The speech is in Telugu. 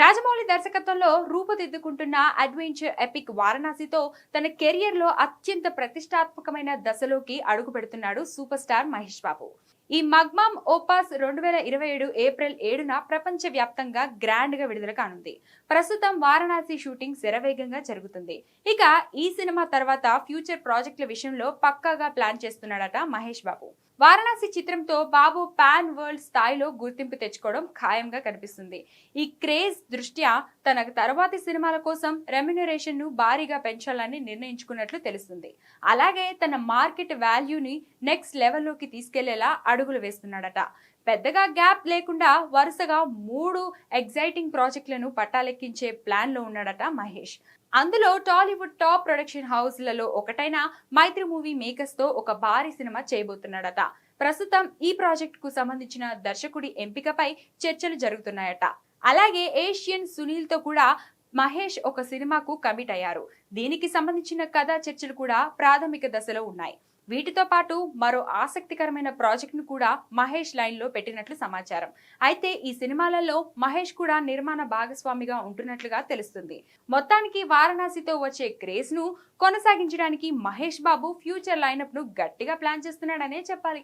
రాజమౌళి దర్శకత్వంలో రూపుదిద్దుకుంటున్న అడ్వెంచర్ ఎపిక్ వారణాసితో తన కెరియర్ లో అత్యంత ప్రతిష్టాత్మకమైన దశలోకి అడుగు పెడుతున్నాడు సూపర్ స్టార్ మహేష్ బాబు. ఈ మగ్మామ్ ఓపాస్ 2027 ఏప్రిల్ 7న ప్రపంచ వ్యాప్తంగా గ్రాండ్ గా విడుదల కానుంది. ప్రస్తుతం వారణాసి షూటింగ్ శరవేగంగా జరుగుతుంది. ఇక ఈ సినిమా తర్వాత ఫ్యూచర్ ప్రాజెక్టుల విషయంలో పక్కాగా ప్లాన్ చేస్తున్నాడట మహేష్ బాబు. వారణాసి చిత్రంతో బాబు పాన్ వరల్డ్ స్థాయిలో గుర్తింపు తెచ్చుకోవడం ఖాయంగా కనిపిస్తుంది. ఈ క్రేజ్ దృష్ట్యా తన తర్వాతి సినిమాల కోసం రెమ్యునరేషన్ ను భారీగా పెంచాలని నిర్ణయించుకున్నట్లు తెలుస్తుంది. అలాగే తన మార్కెట్ వాల్యూని నెక్స్ట్ లెవెల్లోకి తీసుకెళ్లేలా అడుగులు వేస్తున్నాడట. పెద్దగా గ్యాప్ లేకుండా వరుసగా 3 ఎగ్జైటింగ్ ప్రాజెక్టులను పట్టాలెక్కించే ప్లాన్ లో ఉన్నాడట మహేష్. అందులో టాలీవుడ్ టాప్ ప్రొడక్షన్ హౌస్లలో ఒకటైన మైత్రి మూవీ మేకర్స్ తో ఒక భారీ సినిమా చేయబోతున్నాడట. ప్రస్తుతం ఈ ప్రాజెక్ట్ కు సంబంధించిన దర్శకుడి ఎంపికపై చర్చలు జరుగుతున్నాయట. అలాగే ఏషియన్ సునీల్ తో కూడా మహేష్ ఒక సినిమాకు కమిట్ అయ్యారు. దీనికి సంబంధించిన కథా చర్చలు కూడా ప్రాథమిక దశలో ఉన్నాయి. వీటితో పాటు మరో ఆసక్తికరమైన ప్రాజెక్ట్ ను కూడా మహేష్ లైన్ లో పెట్టినట్లు సమాచారం. అయితే ఈ సినిమాలలో మహేష్ కూడా నిర్మాణ భాగస్వామిగా ఉంటున్నట్లుగా తెలుస్తుంది. మొత్తానికి వారణాసితో వచ్చే క్రేజ్ ను కొనసాగించడానికి మహేష్ బాబు ఫ్యూచర్ లైనప్ ను గట్టిగా ప్లాన్ చేస్తున్నాడనే చెప్పాలి.